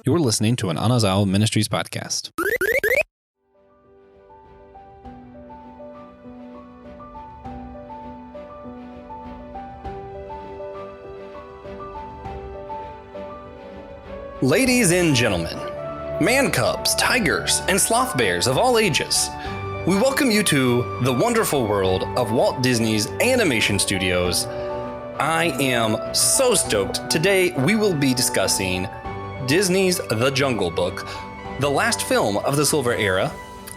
You're listening to an Anazao Ministries podcast. Ladies and gentlemen, man cubs, tigers, and sloth bears of all ages, we welcome you to the wonderful world of Walt Disney's animation studios. I am so stoked. Today we will be discussing Disney's The Jungle Book, the last film of the Silver Era,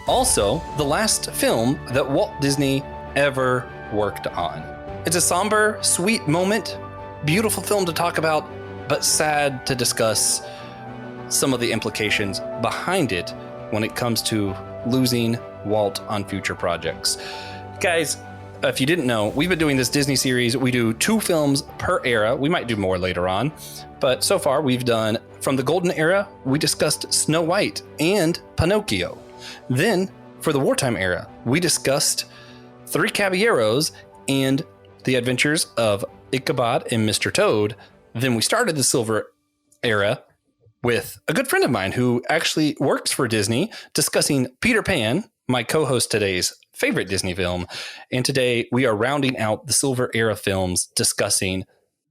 also the last film that Walt Disney ever worked on. It's a somber, sweet moment, beautiful film to talk about, but sad to discuss some of the implications behind it when it comes to losing Walt on future projects. Guys, if you didn't know, we've been doing this Disney series. We do 2 films per era. We might do more later on, but so far we've done, from the Golden Era, we discussed Snow White and Pinocchio. Then, for the Wartime Era, we discussed Three Caballeros and the Adventures of Ichabod and Mr. Toad. Then we started the Silver Era with a good friend of mine who actually works for Disney, discussing Peter Pan, my co-host today's favorite Disney film. And today we are rounding out the Silver Era films, discussing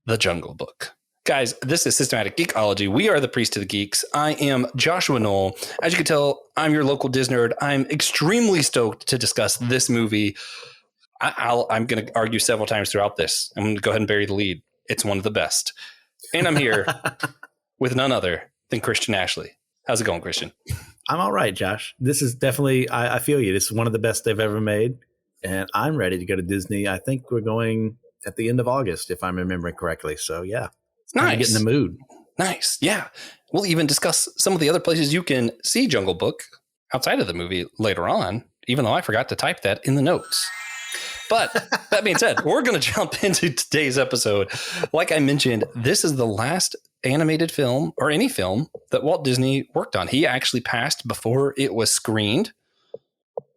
The Jungle Book. Guys, this is Systematic Geekology. We are the Priest of the Geeks. I am Joshua Knoll. As you can tell, I'm your local Disney nerd. I'm extremely stoked to discuss this movie. I'm going to argue several times throughout this. I'm going to go ahead and bury the lead. It's one of the best. And I'm here with none other than Christian Ashley. How's it going, Christian? I'm all right, Josh. This is definitely, I feel you. This is one of the best they've ever made. And I'm ready to go to Disney. I think we're going at the end of August, if I'm remembering correctly. So, yeah. It's time to get in the mood. Nice. Yeah. We'll even discuss some of the other places you can see Jungle Book outside of the movie later on, even though I forgot to type that in the notes. But that being said, we're going to jump into today's episode. Like I mentioned, this is the last animated film or any film that Walt Disney worked on. He actually passed before it was screened,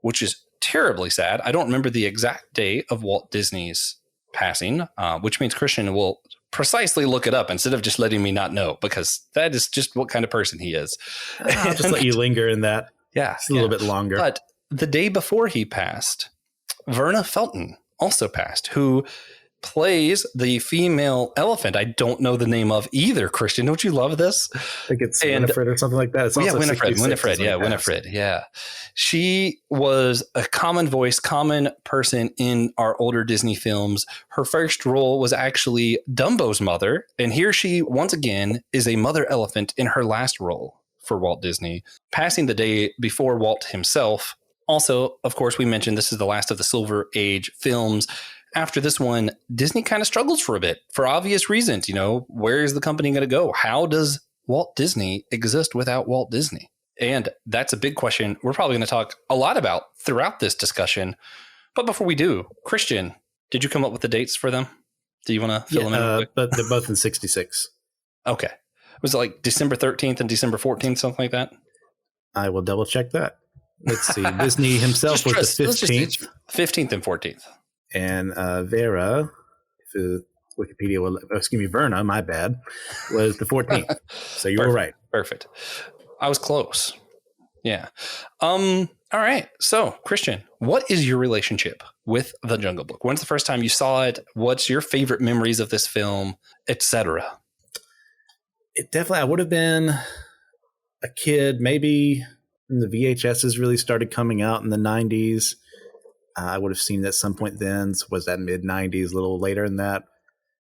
which is terribly sad. I don't remember the exact day of Walt Disney's passing, which means Christian will precisely look it up instead of just letting me not know, because that is just what kind of person he is. I'll just let you linger in that. Yeah. It's a little bit longer. But the day before he passed, Verna Felton also passed, who plays the female elephant. I don't know the name of either. Christian, don't you love this? I think it's Winifred or something like that. It's also Winifred. Yeah. She was a common voice, common person in our older Disney films. Her first role was actually Dumbo's mother. And here she, once again, is a mother elephant in her last role for Walt Disney, passing the day before Walt himself. Also, of course, we mentioned this is the last of the Silver Age films. After this one, Disney kind of struggles for a bit for obvious reasons. You know, where is the company going to go? How does Walt Disney exist without Walt Disney? And that's a big question we're probably going to talk a lot about throughout this discussion. But before we do, Christian, did you come up with the dates for them? Do you want to fill them in? But they're both in 66. Okay. Was it like December 13th and December 14th, something like that? I will double check that. Let's see. Disney himself was the 15th. 15th and 14th. And Vera, Wikipedia will, Verna, my bad, was the 14th. So you were right. Perfect. I was close. Yeah. All right. So, Christian, what is your relationship with The Jungle Book? When's the first time you saw it? What's your favorite memories of this film, etc.? It definitely, I would have been a kid, maybe when the VHSs really started coming out in the 90s. I would have seen it at some point then. So was that mid 90s, a little later than that,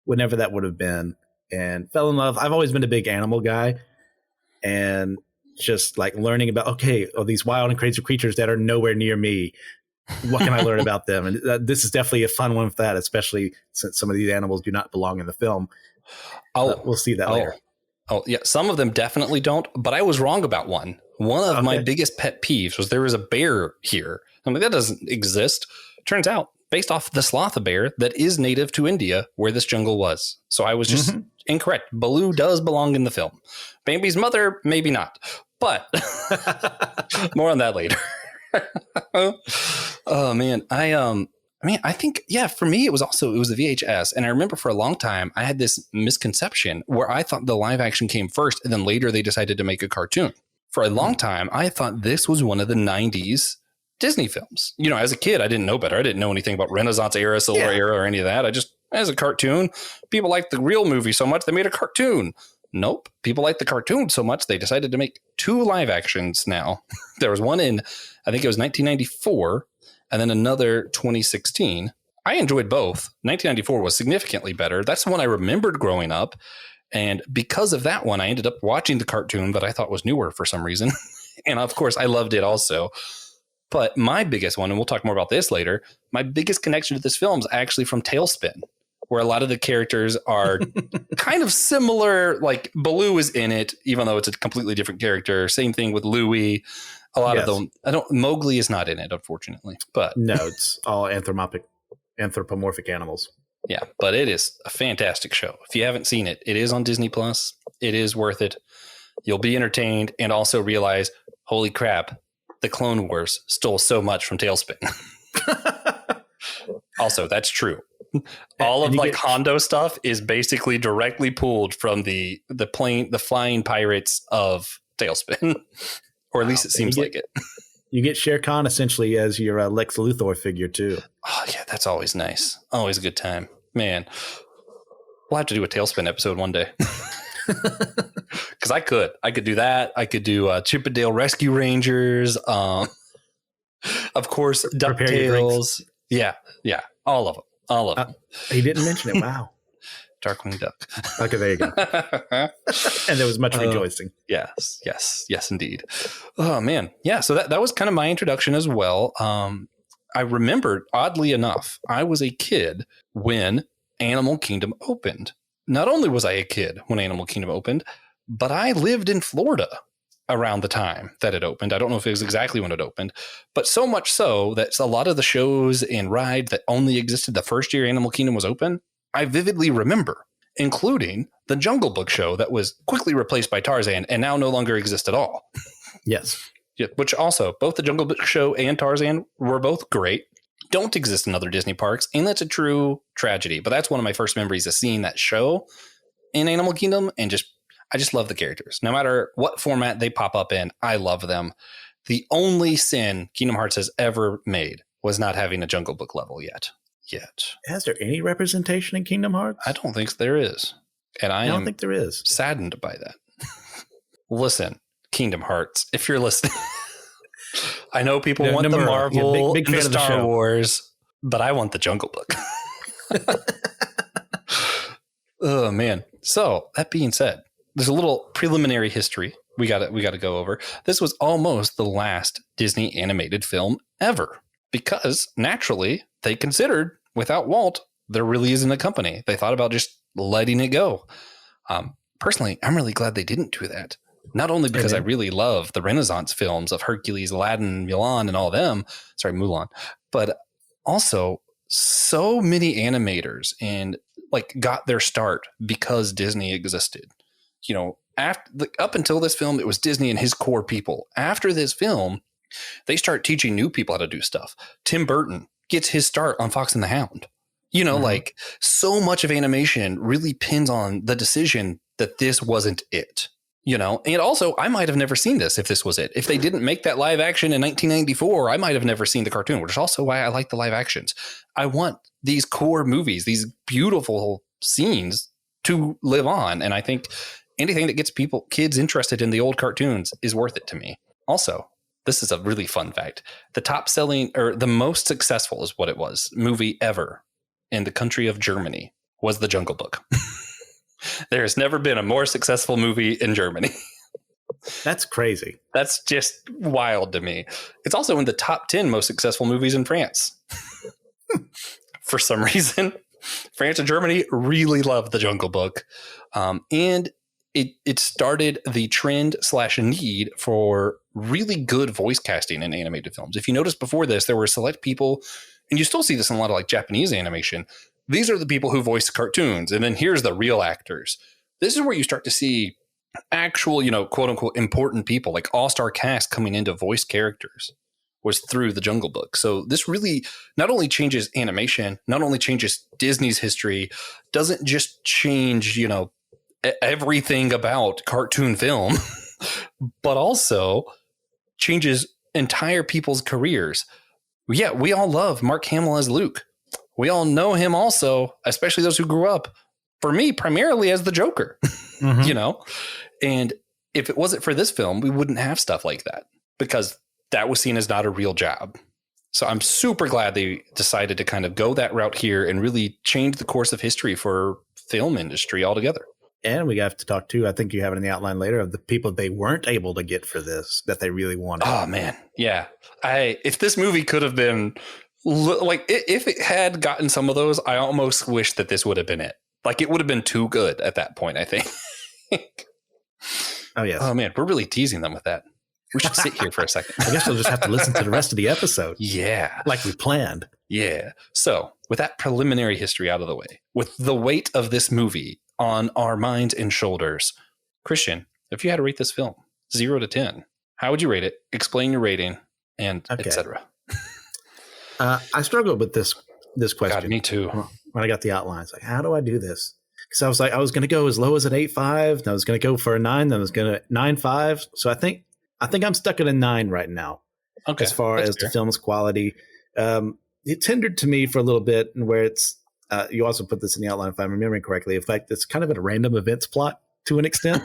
whenever that would have been, and fell in love. I've always been a big animal guy, and just like learning about, okay, these wild and crazy creatures that are nowhere near me. What can I learn about them? And this is definitely a fun one with that, especially since some of these animals do not belong in the film. We'll see that later. Oh, yeah. Some of them definitely don't, but I was wrong about one. One of my biggest pet peeves was there was a bear here. I'm like, that doesn't exist. Turns out, based off the sloth bear that is native to India, where this jungle was. So I was just incorrect. Baloo does belong in the film. Bambi's mother, maybe not. But more on that later. Oh, man. I I mean, I think, yeah, for me, it was the VHS. And I remember for a long time, I had this misconception where I thought the live action came first and then later they decided to make a cartoon. For a long time, I thought this was one of the 90s Disney films. You know, as a kid, I didn't know better. I didn't know anything about Renaissance era, Silver era, or any of that. I just, as a cartoon, people liked the real movie so much they made a cartoon. Nope. People liked the cartoon so much they decided to make 2 live actions now. There was one in, I think it was 1994, and then another 2016. I enjoyed both. 1994 was significantly better. That's the one I remembered growing up. And because of that one, I ended up watching the cartoon that I thought was newer for some reason. And of course, I loved it also. But my biggest one, and we'll talk more about this later, my biggest connection to this film is actually from TaleSpin, where a lot of the characters are kind of similar. Like Baloo is in it, even though it's a completely different character. Same thing with Louie. A lot of them. Mowgli is not in it, unfortunately. But no, it's all anthropomorphic animals. Yeah, but it is a fantastic show. If you haven't seen it, it is on Disney Plus. It is worth it. You'll be entertained and also realize, holy crap, the Clone Wars stole so much from TaleSpin. Also, that's true. All of like Hondo stuff is basically directly pulled from the flying pirates of TaleSpin, or at least it seems like it. You get Shere Khan essentially as your Lex Luthor figure too. Oh yeah, that's always nice. Always a good time, man. We'll have to do a TaleSpin episode one day. Because I could do that. I could do Chippendale Rescue Rangers. Of course, DuckTales. Yeah, all of them. He didn't mention it. Wow. Darkwing Duck. Okay, there you go. And there was much rejoicing. Yes, indeed. Oh man, yeah. So that was kind of my introduction as well. I remembered, oddly enough, I was a kid when Animal Kingdom opened. Not only was I a kid when Animal Kingdom opened, but I lived in Florida around the time that it opened. I don't know if it was exactly when it opened, but so much so that a lot of the shows and rides that only existed the first year Animal Kingdom was open, I vividly remember, including the Jungle Book show that was quickly replaced by Tarzan and now no longer exists at all. Yes. Yeah, which also, both the Jungle Book show and Tarzan were both great. Don't exist in other Disney parks, and that's a true tragedy. But that's one of my first memories of seeing that show in Animal Kingdom, and I just love the characters. No matter what format they pop up in, I love them. The only sin Kingdom Hearts has ever made was not having a Jungle Book level yet. Is there any representation in Kingdom Hearts? I don't think there is. And I don't think there is. Saddened by that. Listen, Kingdom Hearts, if you're listening, I know people want the Marvel, big fan the Star Wars, but I want the Jungle Book. Oh man. So that being said, there's a little preliminary history we got to go over. This was almost the last Disney animated film ever, because naturally they considered without Walt, there really isn't a company. They thought about just letting it go. Personally, I'm really glad they didn't do that. Not only because I really love the Renaissance films of Hercules, Aladdin, Mulan, and all them. Sorry, Mulan. But also, so many animators got their start because Disney existed. You know, up until this film, it was Disney and his core people. After this film, they start teaching new people how to do stuff. Tim Burton gets his start on Fox and the Hound. You know, like so much of animation really pins on the decision that this wasn't it. You know, and also I might have never seen this if this was it. If they didn't make that live action in 1994, I might have never seen the cartoon, which is also why I like the live actions. I want these core movies, these beautiful scenes to live on. And I think anything that gets kids interested in the old cartoons is worth it to me. Also, this is a really fun fact. The top selling or the most successful is what it was movie ever in the country of Germany was The Jungle Book. There has never been a more successful movie in Germany. That's crazy. That's just wild to me. It's also in the top 10 most successful movies in France. For some reason, France and Germany really love The Jungle Book. And it started the trend / need for really good voice casting in animated films. If you notice before this, there were select people, and you still see this in a lot of like Japanese animation. These are the people who voice cartoons. And then here's the real actors. This is where you start to see actual, quote unquote, important people like all-star cast coming in to voice characters. was through the Jungle Book. So this really not only changes animation, not only changes Disney's history, doesn't just change, everything about cartoon film, but also changes entire people's careers. Yeah, we all love Mark Hamill as Luke. We all know him also, especially those who grew up, for me, primarily as the Joker, And if it wasn't for this film, we wouldn't have stuff like that because that was seen as not a real job. So I'm super glad they decided to kind of go that route here and really change the course of history for film industry altogether. And we have to talk too, I think you have it in the outline later, of the people they weren't able to get for this that they really wanted. Oh, man. Yeah. If this movie could have been like, if it had gotten some of those, I almost wish that this would have been it. Like it would have been too good at that point, I think. Oh, yes. Oh, man. We're really teasing them with that. We should sit here for a second. I guess we'll just have to listen to the rest of the episode. Yeah. Like we planned. Yeah. So with that preliminary history out of the way, with the weight of this movie on our minds and shoulders, Christian, if you had to rate this film 0 to 10, how would you rate it? Explain your rating and etc. I struggled with this question. God, me too. When I got the outlines, like, how do I do this? Because I was going to go as low as an 8.5, and I was going to go for a 9, then I was going to 9.5. So I think I'm stuck at a 9 right now. Okay, as far as fair. the film's quality, it tendered to me for a little bit, and where it's you also put this in the outline if I'm remembering correctly. In fact, it's kind of a random events plot to an extent,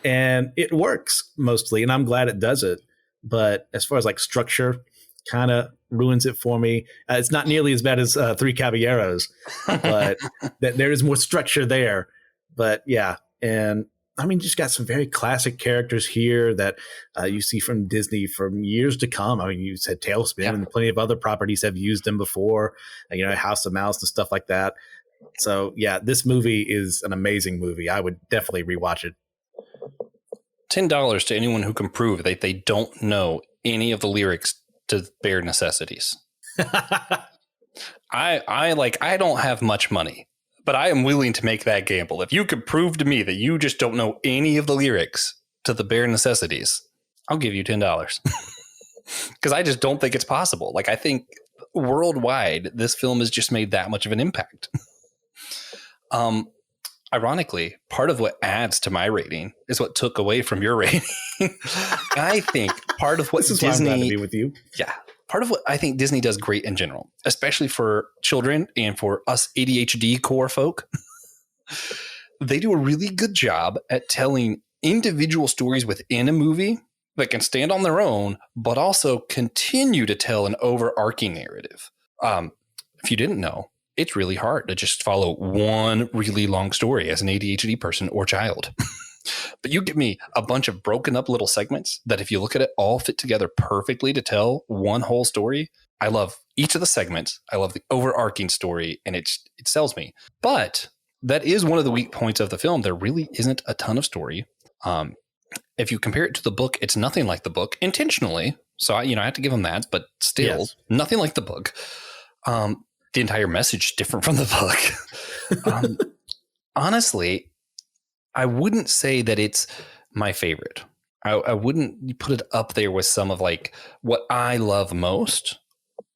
and it works mostly, and I'm glad it does it. But as far as like structure, kind of ruins it for me. It's not nearly as bad as Three Caballeros, but there is more structure there. But yeah, and I mean, just got some very classic characters here that you see from Disney from years to come. I mean, you said Tailspin, and plenty of other properties have used them before, House of Mouse and stuff like that. So yeah, this movie is an amazing movie. I would definitely rewatch it. $10 to anyone who can prove that they don't know any of the lyrics to Bare Necessities. I don't have much money, but I am willing to make that gamble. If you could prove to me that you just don't know any of the lyrics to the Bare Necessities, I'll give you $10. Because I just don't think it's possible. Like, I think worldwide, this film has just made that much of an impact. Ironically, part of what adds to my rating is what took away from your rating. I think part of what this is Disney, why I'm glad to be with you. Yeah, part of what I think Disney does great in general, especially for children and for us ADHD core folk, they do a really good job at telling individual stories within a movie that can stand on their own, but also continue to tell an overarching narrative. If you didn't know, it's really hard to just follow one really long story as an ADHD person or child. But you give me a bunch of broken up little segments that, if you look at it, all fit together perfectly to tell one whole story. I love each of the segments. I love the overarching story, and it sells me. But that is one of the weak points of the film. There really isn't a ton of story. If you compare it to the book, it's nothing like the book intentionally. So I have to give them that, but still nothing like the book. The entire message is different from the book. Honestly, I wouldn't say that it's my favorite. I wouldn't put it up there with some of like what I love most.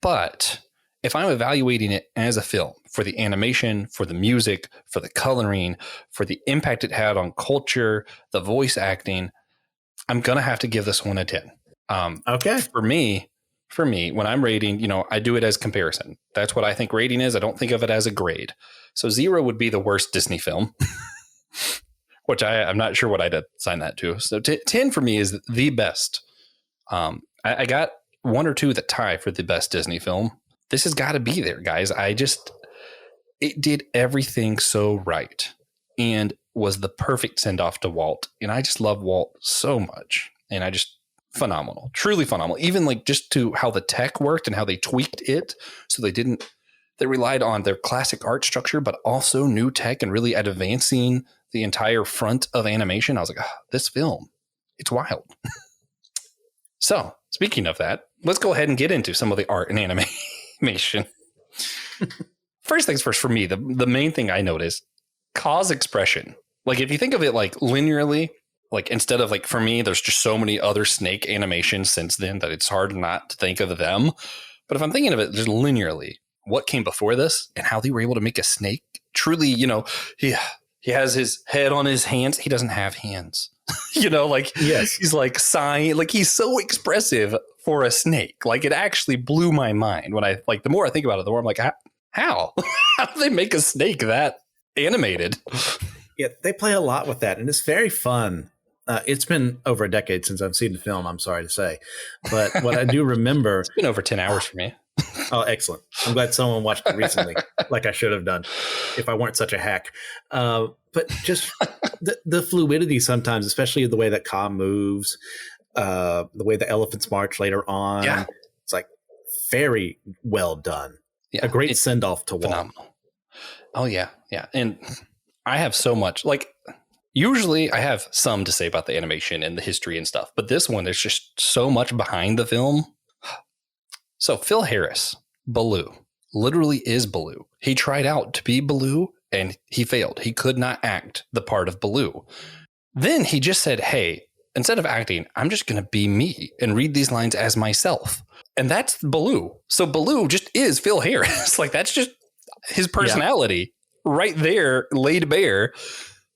But if I'm evaluating it as a film for the animation, for the music, for the coloring, for the impact it had on culture, the voice acting, I'm going to have to give this one a 10. Okay. For me, when I'm rating, I do it as comparison. That's what I think rating is. I don't think of it as a grade. So 0 would be the worst Disney film, which I'm not sure what I'd assign that to. So 10 for me is the best. I got 1 or 2 that tie for the best Disney film. This has got to be there, guys. It did everything so right and was the perfect send off to Walt. And I just love Walt so much. And phenomenal, truly phenomenal. Even like just to how the tech worked and how they tweaked it. So they relied on their classic art structure, but also new tech and really advancing the entire front of animation. I was like, this film, it's wild. So speaking of that, let's go ahead and get into some of the art and animation. First things first for me, the main thing I noticed, cause expression. Like if you think of it like linearly, like instead of like, for me, there's just so many other snake animations since then that it's hard not to think of them. But if I'm thinking of it just linearly, what came before this and how they were able to make a snake truly, he has his head on his hands. He doesn't have hands, like Yes. he's like sighing, like he's so expressive for a snake. Like it actually blew my mind when the more I think about it, the more I'm like, how? How do they make a snake that animated? Yeah, they play a lot with that, and it's very fun. It's been over a decade since I've seen the film, I'm sorry to say. But what I do remember... It's been over 10 hours for me. Oh, excellent. I'm glad someone watched it recently, like I should have done, if I weren't such a hack. But just the fluidity sometimes, especially the way that Ka moves, the way the elephants march later on. Yeah. It's like very well done. Yeah, a great send-off to Walt. Phenomenal. Oh, yeah. Yeah. And I have so much, usually I have some to say about the animation and the history and stuff, but this one, there's just so much behind the film. So Phil Harris, Baloo, literally is Baloo. He tried out to be Baloo and he failed. He could not act the part of Baloo. Then he just said, hey, instead of acting, I'm just going to be me and read these lines as myself. And that's Baloo. So Baloo just is Phil Harris. That's just his personality right there, laid bare.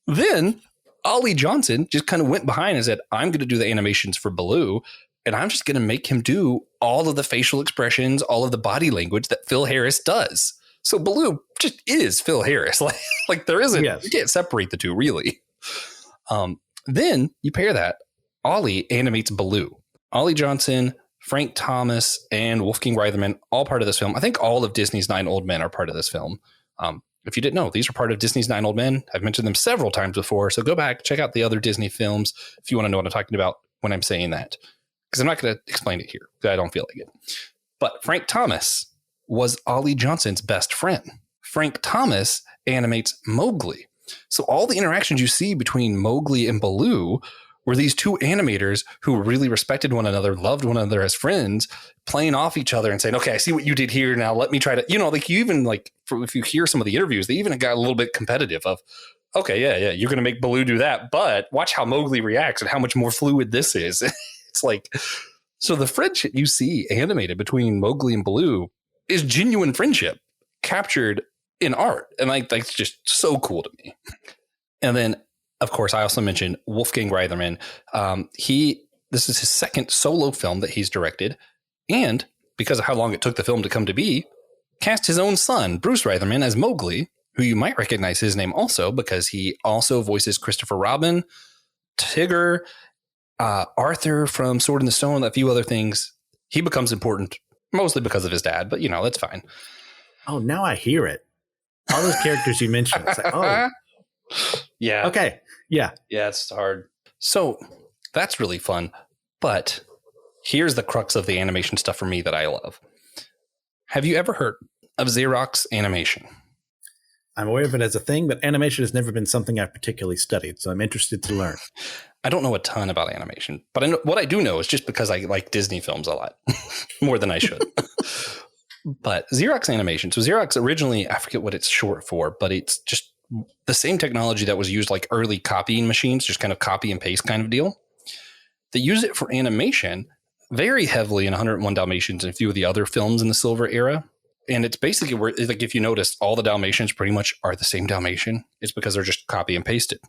Then Ollie Johnson just kind of went behind and said, I'm going to do the animations for Baloo, and I'm just going to make him do all of the facial expressions, all of the body language that Phil Harris does. So Baloo just is Phil Harris. There isn't, you can't separate the two really. Then you pair that, Ollie animates Baloo. Ollie Johnson, Frank Thomas, and Wolfgang Reitherman, all part of this film. I think all of Disney's 9 Old Men are part of this film. If you didn't know, these are part of Disney's 9 Old Men. I've mentioned them several times before, so go back, check out the other Disney films if you want to know what I'm talking about when I'm saying that. Because I'm not going to explain it here, because I don't feel like it. But Frank Thomas was Ollie Johnson's best friend. Frank Thomas animates Mowgli. So all the interactions you see between Mowgli and Baloo were these two animators who really respected one another, loved one another as friends, playing off each other and saying, okay, I see what you did here. Now let me try to, you even if you hear some of the interviews, they even got a little bit competitive of, okay, yeah, you're going to make Baloo do that, but watch how Mowgli reacts and how much more fluid this is. It's so the friendship you see animated between Mowgli and Baloo is genuine friendship captured in art. And that's just so cool to me. And then, of course, I also mentioned Wolfgang Reitherman. This is his second solo film that he's directed. And because of how long it took the film to come to be, cast his own son, Bruce Reitherman, as Mowgli, who you might recognize his name also because he also voices Christopher Robin, Tigger, Arthur from Sword in the Stone, a few other things. He becomes important mostly because of his dad, but that's fine. Oh, now I hear it. All those characters you mentioned. It's yeah. Okay. Yeah. Yeah, it's hard. So that's really fun. But here's the crux of the animation stuff for me that I love. Have you ever heard of Xerox animation? I'm aware of it as a thing, but animation has never been something I've particularly studied, so I'm interested to learn. I don't know a ton about animation, but what I do know is just because I like Disney films a lot, more than I should. But Xerox animation. So Xerox originally, I forget what it's short for, but it's just the same technology that was used early copying machines, just kind of copy and paste kind of deal. They use it for animation very heavily in 101 Dalmatians and a few of the other films in the Silver Era. And it's basically where, if you notice, all the Dalmatians pretty much are the same Dalmatian. It's because they're just copy and pasted.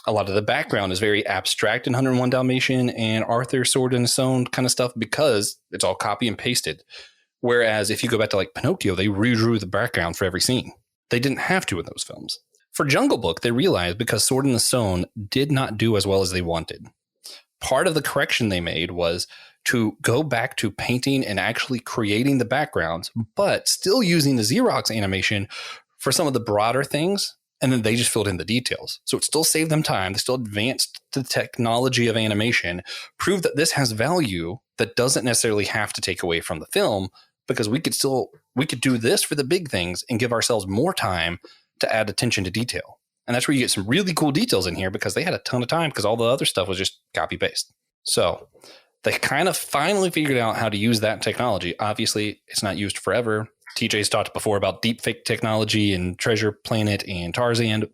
A lot of the background is very abstract in 101 Dalmatian and Arthur, Sword in the Stone kind of stuff because it's all copy and pasted. Whereas if you go back to Pinocchio, they redrew the background for every scene. They didn't have to in those films. For Jungle Book, they realized because Sword in the Stone did not do as well as they wanted. Part of the correction they made was to go back to painting and actually creating the backgrounds, but still using the Xerox animation for some of the broader things. And then they just filled in the details. So it still saved them time. They still advanced the technology of animation, proved that this has value that doesn't necessarily have to take away from the film, because we could do this for the big things and give ourselves more time to add attention to detail. And that's where you get some really cool details in here because they had a ton of time because all the other stuff was just copy paste. So they kind of finally figured out how to use that technology. Obviously, it's not used forever. TJ's talked before about deepfake technology and Treasure Planet and Tarzan.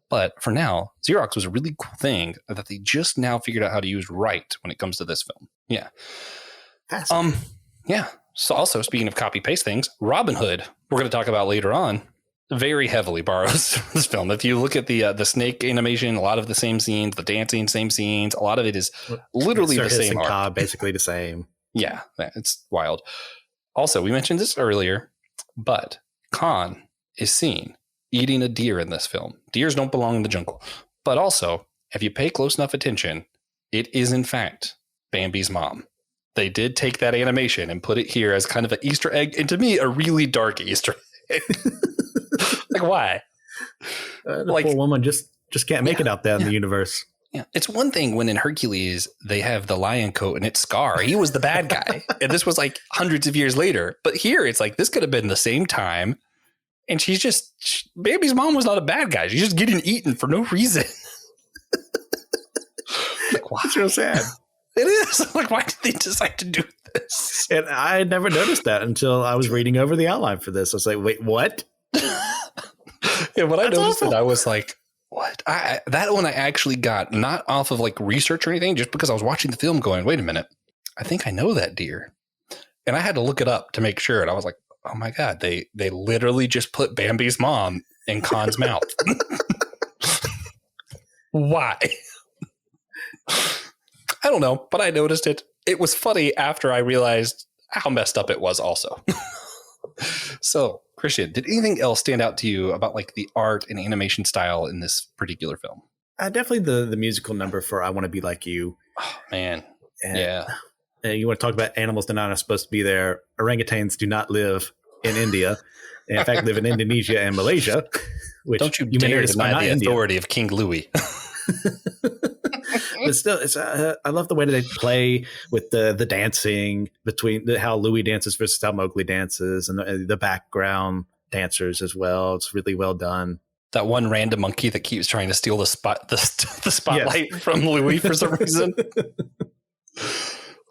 But for now, Xerox was a really cool thing that they just now figured out how to use right when it comes to this film. Yeah. Yeah. So also, speaking of copy paste things, Robin Hood, we're going to talk about later on, very heavily borrows this film. If you look at the snake animation, a lot of the same scenes, the dancing, same scenes, a lot of it is literally the same art. Cobb, basically the same. Yeah, it's wild. Also, we mentioned this earlier, but Khan is seen eating a deer in this film. Deers don't belong in the jungle. But also, if you pay close enough attention, it is in fact Bambi's mom. They did take that animation and put it here as kind of an Easter egg, and to me, a really dark Easter egg. Like, why? The poor woman just can't make it out there in the universe. Yeah, it's one thing when in Hercules they have the lion coat and it's Scar. He was the bad guy, and this was like hundreds of years later. But here, it's like this could have been the same time. And Bambi's mom was not a bad guy. She's just getting eaten for no reason. Like, why? It's real sad. It is. Like, why did they decide to do this? And I had never noticed that until I was reading over the outline for this. I was like, wait, what? Yeah, when I noticed it, I was like, what? That one I actually got not off of like research or anything, just because I was watching the film going, wait a minute, I think I know that deer. And I had to look it up to make sure. And I was like, oh my God, they literally just put Bambi's mom in Khan's mouth. Why? I don't know, but I noticed it. It was funny after I realized how messed up it was also. So, Christian, did anything else stand out to you about like the art and animation style in this particular film? Definitely the musical number for I Want to Be Like You. Oh, man. And, yeah. You want to talk about animals that are not supposed to be there. Orangutans do not live in India. They in fact, live in Indonesia and Malaysia. Which don't you dare deny the authority of King Louis. But still, I love the way that they play with the dancing between how Louis dances versus how Mowgli dances, and the background dancers as well. It's really well done. That one random monkey that keeps trying to steal the spotlight from Louis for some reason.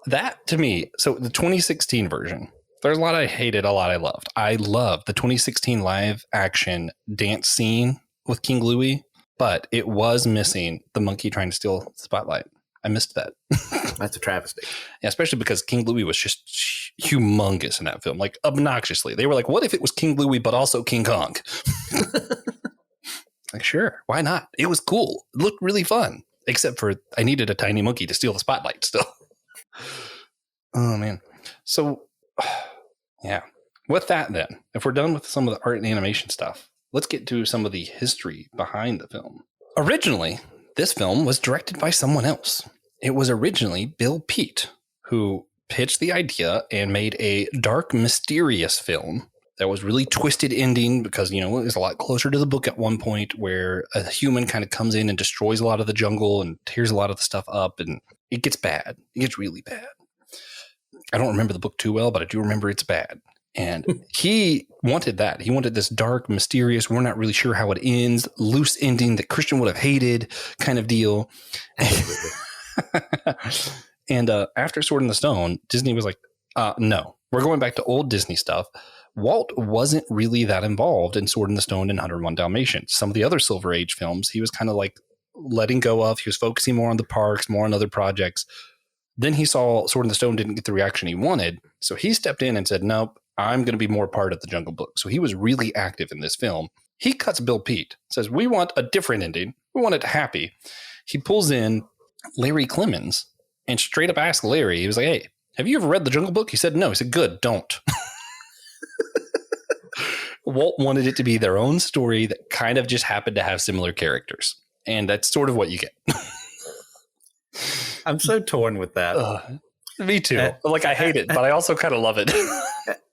That to me, so the 2016 version, there's a lot I hated, a lot I loved. I loved the 2016 live action dance scene with King Louis, but it was missing the monkey trying to steal the spotlight. I missed that. That's a travesty. Yeah, especially because King Louis was just humongous in that film, like obnoxiously. They were like, what if it was King Louis, but also King Kong? Like, sure, why not? It was cool. It looked really fun, except for I needed a tiny monkey to steal the spotlight still. Oh, man. So, yeah. With that, then, if we're done with some of the art and animation stuff, let's get to some of the history behind the film. Originally, this film was directed by someone else. It was originally Bill Peet, who pitched the idea and made a dark, mysterious film that was really twisted ending because, you know, it was a lot closer to the book at one point where a human kind of comes in and destroys a lot of the jungle and tears a lot of the stuff up, and it gets bad. It gets really bad. I don't remember the book too well, but I do remember it's bad. And he wanted that. He wanted this dark, mysterious, we're not really sure how it ends, loose ending that Christian would have hated kind of deal. And after Sword in the Stone, Disney was like, no, we're going back to old Disney stuff. Walt wasn't really that involved in Sword in the Stone and 101 Dalmatians. Some of the other Silver Age films, he was kind of like letting go of. He was focusing more on the parks, more on other projects. Then he saw Sword in the Stone didn't get the reaction he wanted. So he stepped in and said, nope, I'm going to be more part of the Jungle Book. So he was really active in this film. He cuts Bill Peet, says, we want a different ending. We want it happy. He pulls in Larry Clemens and straight up asked Larry, he was like, hey, have you ever read the Jungle Book? He said, no. He said, good, don't. Walt wanted it to be their own story that kind of just happened to have similar characters. And that's sort of what you get. I'm so torn with that. Me too. Like, I hate it, but I also kind of love it.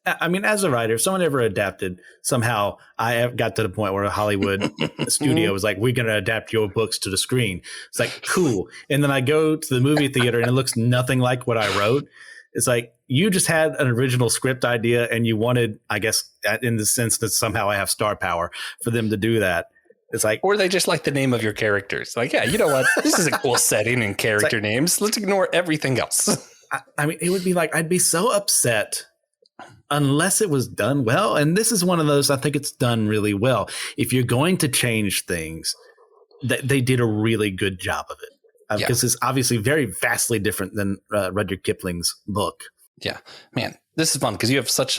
I mean, as a writer, if someone ever adapted, somehow I got to the point where a Hollywood studio was like, we're going to adapt your books to the screen. It's like, cool. And then I go to the movie theater and it looks nothing like what I wrote. It's like, you just had an original script idea and you wanted, I guess, in the sense that somehow I have star power for them to do that. It's like, or they just like the name of your characters. Like, yeah, you know what? This is a cool setting and character names. Let's ignore everything else. I mean, it would be like, I'd be so upset unless it was done well. And this is one of those, I think it's done really well. If you're going to change things, they did a really good job of it. Because it's obviously very vastly different than Rudyard Kipling's book. Yeah, man, this is fun because you have such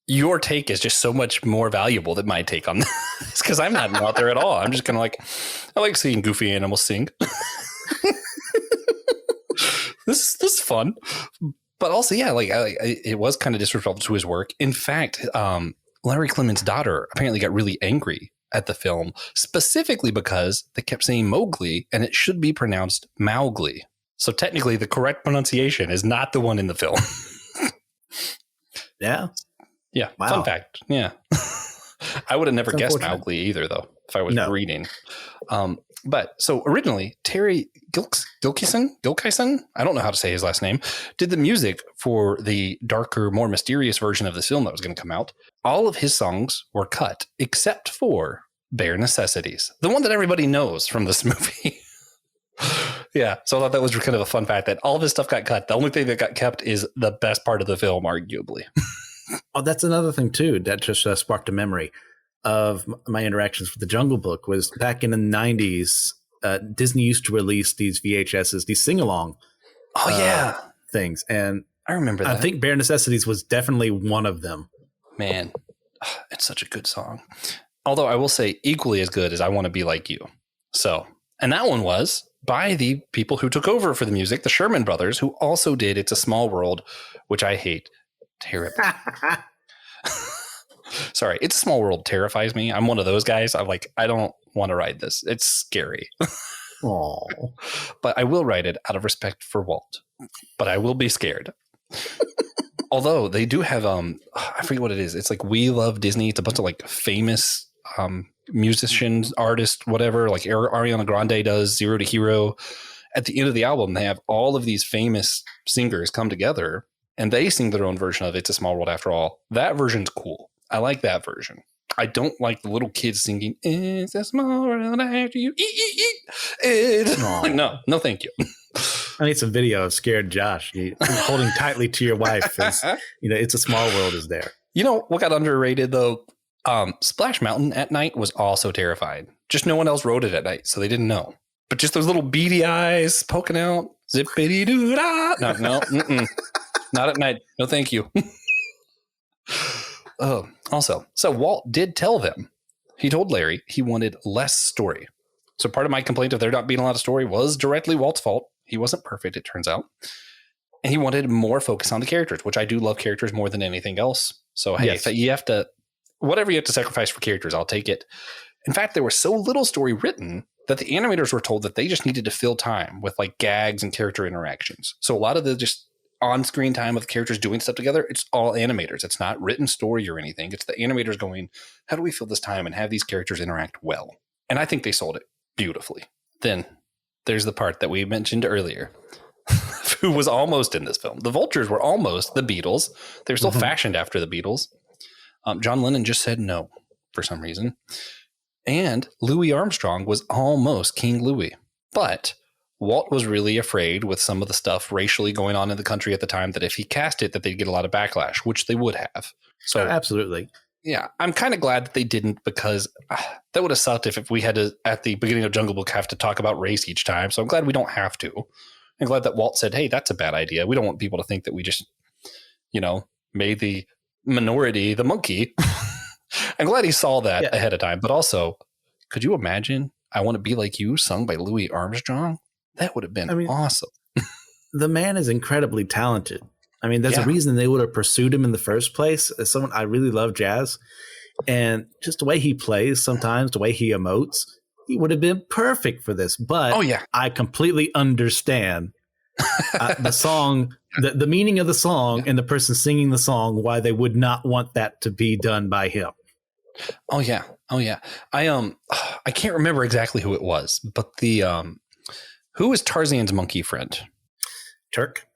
your take is just so much more valuable than my take on this because I'm not out there at all. I'm just kind of I like seeing goofy animals sing. This is fun, but also, yeah, it was kind of disrespectful to his work. In fact, Larry Clement's daughter apparently got really angry at the film, specifically because they kept saying Mowgli and it should be pronounced Mowgli. So technically, the correct pronunciation is not the one in the film. Yeah. Yeah. Wow. Fun fact. Yeah. I would have never guessed Mowgli either, though, if I was reading. But so originally, Terry Gilkyson, I don't know how to say his last name, did the music for the darker, more mysterious version of this film that was going to come out. All of his songs were cut except for Bare Necessities, the one that everybody knows from this movie. Yeah. So I thought that was kind of a fun fact that all of his stuff got cut. The only thing that got kept is the best part of the film, arguably. Oh, that's another thing, too, that just sparked a memory of my interactions with the Jungle Book was back in the 90s. Disney used to release these VHSs, these sing-along things. And I remember that. I think Bare Necessities was definitely one of them. Man, it's such a good song. Although I will say equally as good as I Want to Be Like You. So, and that one was by the people who took over for the music, the Sherman Brothers, who also did It's a Small World, which I hate terribly. Sorry, It's a Small World terrifies me. I'm one of those guys. I'm I don't want to ride this. It's scary. Oh, but I will ride it out of respect for Walt. But I will be scared. Although they do have, I forget what it is. It's We Love Disney. It's a bunch of famous musicians, artists, whatever. Ariana Grande does Zero to Hero. At the end of the album, they have all of these famous singers come together and they sing their own version of It's a Small World After All. That version's cool. I like that version. I don't like the little kids singing It's a Small World After You. No, thank you. I need some video of scared Josh holding tightly to your wife as It's a Small World is there. You know what got underrated though? Splash Mountain at night was also terrifying. Just no one else rode it at night, so they didn't know. But just those little beady eyes poking out, zippity doo da. No, not at night. No, thank you. Also, so Walt did tell them. He told Larry he wanted less story. So part of my complaint of there not being a lot of story was directly Walt's fault. He wasn't perfect, it turns out. And he wanted more focus on the characters, which I do love characters more than anything else. So, hey, if you have to, whatever you have to sacrifice for characters, I'll take it. In fact, there was so little story written that the animators were told that they just needed to fill time with gags and character interactions. So a lot of the just on-screen time of the characters doing stuff together, it's all animators. It's not written story or anything. It's the animators going, how do we fill this time and have these characters interact well? And I think they sold it beautifully. Then there's the part that we mentioned earlier, who was almost in this film. The Vultures were almost the Beatles. They were still fashioned after the Beatles. John Lennon just said no for some reason. And Louis Armstrong was almost King Louis. But Walt was really afraid with some of the stuff racially going on in the country at the time that if he cast it, that they'd get a lot of backlash, which they would have. So absolutely. Yeah, I'm kind of glad that they didn't, because that would have sucked if we had to, at the beginning of Jungle Book, have to talk about race each time. So I'm glad we don't have to. I'm glad that Walt said, hey, that's a bad idea. We don't want people to think that we just, made the minority the monkey. I'm glad he saw that ahead of time. But also, could you imagine I Want to Be Like You sung by Louis Armstrong? That would have been awesome. The man is incredibly talented. I mean, there's a reason they would have pursued him in the first place. As someone, I really love jazz. And just the way he plays sometimes, the way he emotes, he would have been perfect for this. But I completely understand the song, the meaning of the song and the person singing the song, why they would not want that to be done by him. Oh, yeah. I can't remember exactly who it was, but who was Tarzan's monkey friend? Turk?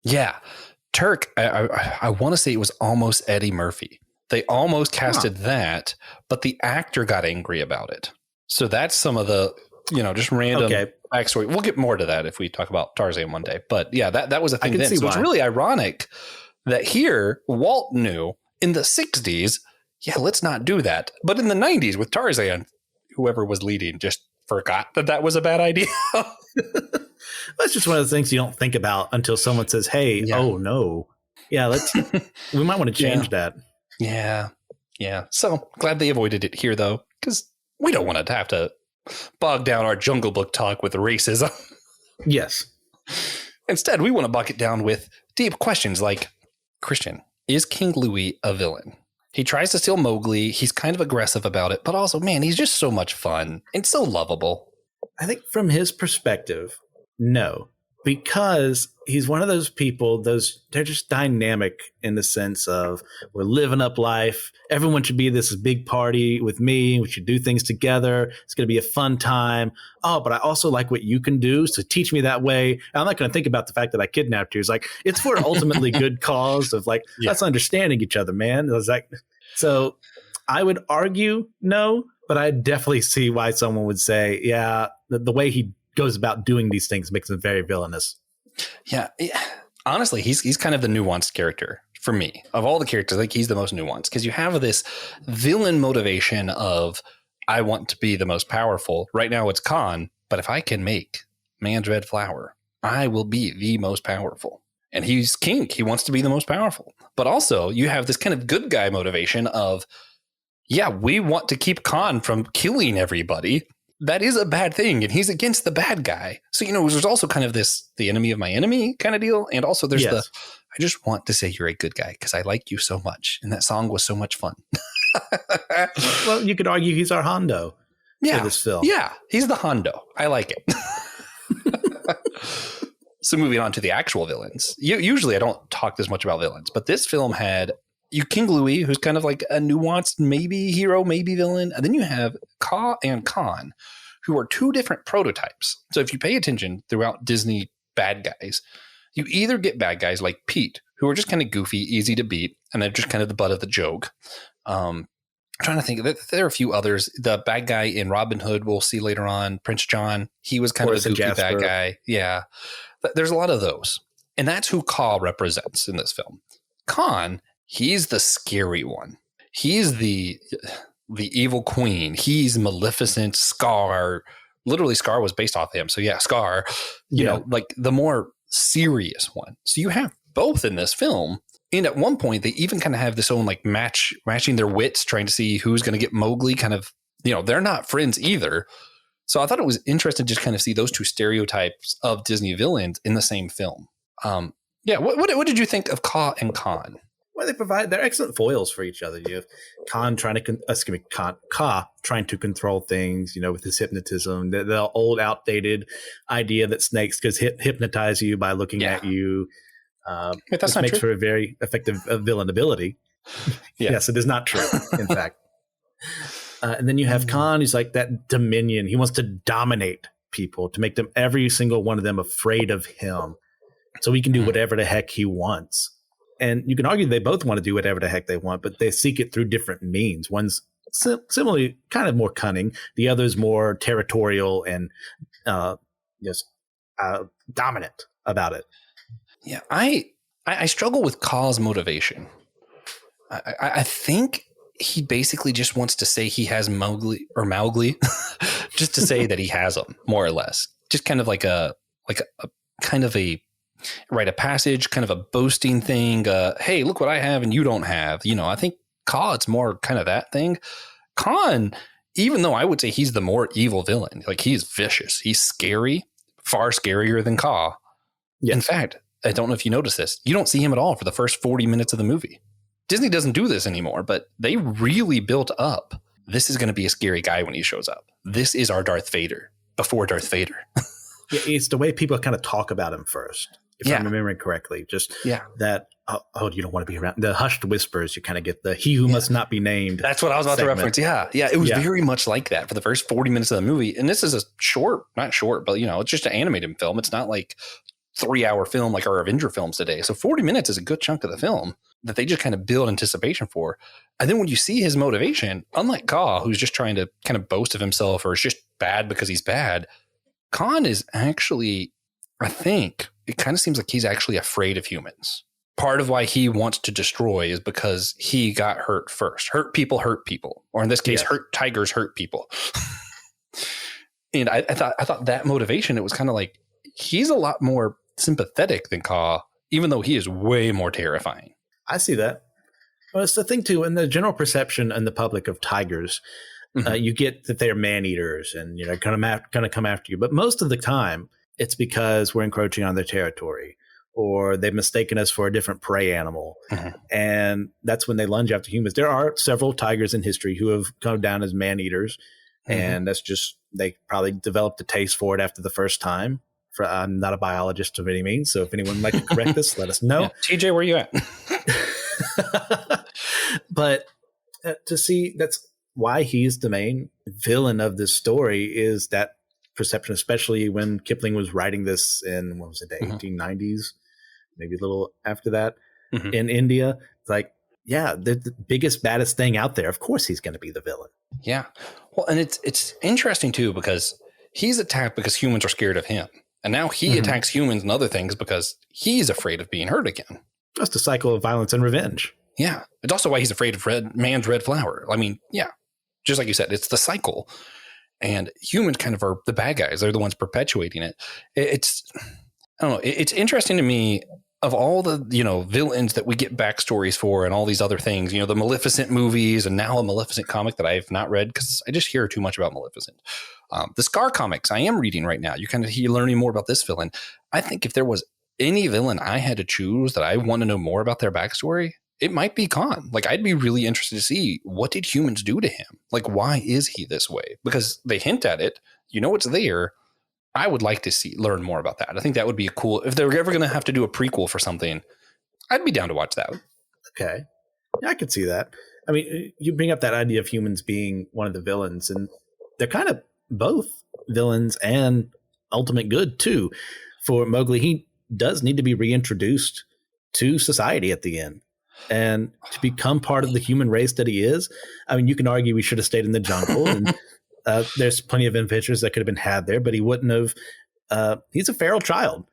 Yeah. Turk, I want to say it was almost Eddie Murphy. They almost casted that, but the actor got angry about it. So that's some of the, just random backstory. We'll get more to that if we talk about Tarzan one day. But yeah, that was a thing then. So it's really ironic that here Walt knew in the 60s, let's not do that. But in the 90s with Tarzan, whoever was leading just forgot that was a bad idea. That's just one of the things you don't think about until someone says, hey, oh no. Yeah, we might want to change that. Yeah. Yeah. So glad they avoided it here, though, because we don't want to have to bog down our Jungle Book talk with racism. Yes. Instead, we want to bog it down with deep questions like, Christian, is King Louie a villain? He tries to steal Mowgli. He's kind of aggressive about it, but also, man, he's just so much fun and so lovable. I think from his perspective, no, because he's one of those people, they're just dynamic in the sense of we're living up life. Everyone should be this big party with me. We should do things together. It's going to be a fun time. Oh, but I also like what you can do. So teach me that way. I'm not going to think about the fact that I kidnapped you. It's like, it's for an ultimately good cause of like, let's understanding each other, man. It was like, so I would argue no, but I definitely see why someone would say, yeah, the way he goes about doing these things makes him very villainous. Yeah. Honestly, he's kind of the nuanced character for me. Of all the characters, like he's the most nuanced because you have this villain motivation of I want to be the most powerful. Right now it's Khan, but if I can make Man's Red Flower, I will be the most powerful. And he's king. He wants to be the most powerful. But also you have this kind of good guy motivation of, yeah, we want to keep Khan from killing everybody. That is a bad thing, and he's against the bad guy. So, there's also kind of this, the enemy of my enemy kind of deal. And also there's I just want to say you're a good guy because I like you so much. And that song was so much fun. Well, you could argue he's our Hondo for this film. Yeah, he's the Hondo. I like it. So moving on to the actual villains. Usually I don't talk this much about villains, but this film had King Louie, who's kind of like a nuanced maybe hero, maybe villain. And then you have Kaa and Khan, who are two different prototypes. So if you pay attention throughout Disney bad guys, you either get bad guys like Pete, who are just kind of goofy, easy to beat, and they're just kind of the butt of the joke. I'm trying to think. There are a few others. The bad guy in Robin Hood, we'll see later on, Prince John, he was kind of a goofy bad guy. Yeah. There's a lot of those. And that's who Kaa represents in this film. Khan, he's the scary one. He's the evil queen. He's Maleficent, Scar. Literally, Scar was based off of him. So yeah, Scar, you know, like the more serious one. So you have both in this film. And at one point, they even kind of have this own like matching their wits, trying to see who's going to get Mowgli. Kind of, they're not friends either. So I thought it was interesting to just kind of see those two stereotypes of Disney villains in the same film. What did you think of Kaa and Khan? Well, they're excellent foils for each other. You have Kaa trying to control things, with his hypnotism, the old outdated idea that snakes could hypnotize you by looking at you. That's not makes true. for a very effective villain ability. Yes, it is not true, in fact. And then you have Khan, who's like that dominion. He wants to dominate people, to make them, every single one of them, afraid of him. So he can do whatever the heck he wants. And you can argue they both want to do whatever the heck they want, but they seek it through different means. One's similarly kind of more cunning. The other's more territorial and dominant about it. Yeah, I struggle with Kaa's motivation. I think he basically just wants to say he has Mowgli, just to say that he has them, more or less. Just kind of like a kind of a rite of passage, kind of a boasting thing. Hey, look what I have and you don't have. I think Kaa, it's more kind of that thing. Khan, even though I would say he's the more evil villain, like he's vicious, he's scary, far scarier than Kaa. Yes. In fact, I don't know if you noticed this, you don't see him at all for the first 40 minutes of the movie. Disney doesn't do this anymore, but they really built up. This is going to be a scary guy when he shows up. This is our Darth Vader before Darth Vader. Yeah, it's the way people kind of talk about him first, if I'm remembering correctly. Just that, you don't want to be around. The hushed whispers, you kind of get the he who must not be named. That's what I was about to reference. Yeah. It was very much like that for the first 40 minutes of the movie. And this is a not short, but it's just an animated film. It's not like 3-hour film like our Avenger films today. So 40 minutes is a good chunk of the film that they just kind of build anticipation for. And then when you see his motivation, unlike Kaa, who's just trying to kind of boast of himself or is just bad because he's bad, Khan is actually, I think, it kind of seems like he's actually afraid of humans. Part of why he wants to destroy is because he got hurt first. Hurt people. Or in this case, hurt tigers hurt people. And I thought that motivation, it was kind of like, he's a lot more sympathetic than Kaa, even though he is way more terrifying. I see that. Well, it's the thing too, in the general perception in the public of tigers, you get that they're man eaters and going to come after you. But most of the time, it's because we're encroaching on their territory, or they've mistaken us for a different prey animal, and that's when they lunge after humans. There are several tigers in history who have come down as man eaters, and that's just they probably developed a taste for it after the first time. I'm not a biologist of any means, so if anyone would like to correct this, let us know. Yeah. TJ, where are you at? But to see, that's why he's the main villain of this story, is that perception, especially when Kipling was writing this in, what was it, the 1890s, maybe a little after that, in India. It's like, yeah, the biggest, baddest thing out there. Of course he's going to be the villain. Yeah. Well, and it's interesting too, because he's attacked because humans are scared of him. And now he attacks humans and other things because he's afraid of being hurt again. That's the cycle of violence and revenge. Yeah. It's also why he's afraid of man's red flower. I mean, yeah, just like you said, it's the cycle. And humans kind of are the bad guys. They're the ones perpetuating it. It's, I don't know. It's interesting to me, of all the, villains that we get backstories for and all these other things, the Maleficent movies and now a Maleficent comic that I have not read because I just hear too much about Maleficent. The Scar comics I am reading right now. You're learning more about this villain. I think if there was any villain I had to choose that I want to know more about their backstory, it might be Khan. Like, I'd be really interested to see, what did humans do to him? Like, why is he this way? Because they hint at it, it's there. I would like to learn more about that. I think that would be cool. If they were ever going to have to do a prequel for something, I'd be down to watch that. Okay. Yeah, I could see that. I mean, you bring up that idea of humans being one of the villains, and they're kind of both villains and ultimate good too. For Mowgli, he does need to be reintroduced to society at the end. And to become part of the human race that he is, I mean, you can argue we should have stayed in the jungle, and there's plenty of adventures that could have been had there, but he wouldn't have. He's a feral child.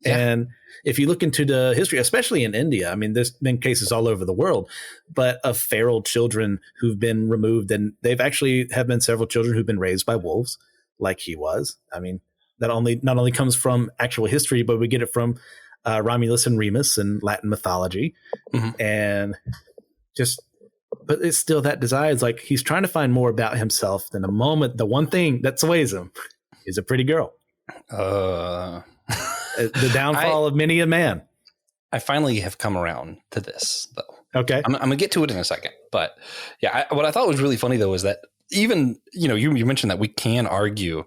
Yeah. And if you look into the history, especially in India, I mean, there's been cases all over the world, but of feral children who've been removed, and they've actually have been several children who've been raised by wolves, like he was. I mean, that not only comes from actual history, but we get it from Romulus and Remus and Latin mythology, and but it's still that desire. It's like he's trying to find more about himself than the one thing that sways him is a pretty girl. The downfall of many a man. I finally have come around to this, though. Okay. I'm going to get to it in a second. But yeah, what I thought was really funny, though, is that even, you mentioned that we can argue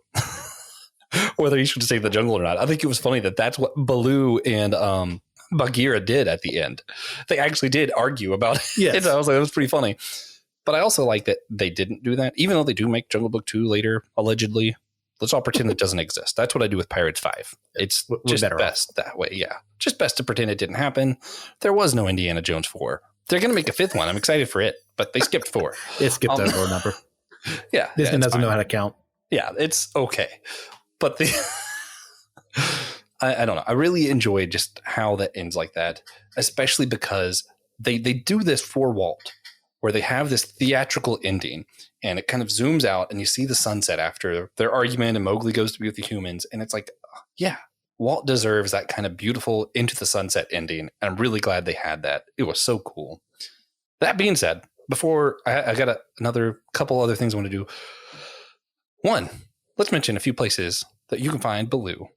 whether you should save the jungle or not. I think it was funny that that's what Baloo and Bagheera did at the end. They actually did argue about it. Yes. I was like, it was pretty funny. But I also like that they didn't do that, even though they do make Jungle Book 2 later, allegedly. Let's all pretend it doesn't exist. That's what I do with Pirates 5. It's just best that way. Yeah. Just best to pretend it didn't happen. There was no Indiana Jones 4. They're going to make a 5th one. I'm excited for it, but they skipped 4. It skipped over a number. Yeah. Disney doesn't know how to count. Yeah, it's okay. But I don't know. I really enjoyed just how that ends like that, especially because they do this for Walt, where they have this theatrical ending and it kind of zooms out and you see the sunset after their argument and Mowgli goes to be with the humans. And it's like, yeah, Walt deserves that kind of beautiful into the sunset ending. And I'm really glad they had that. It was so cool. That being said, before I got another couple other things I want to do. One, let's mention a few places that you can find Baloo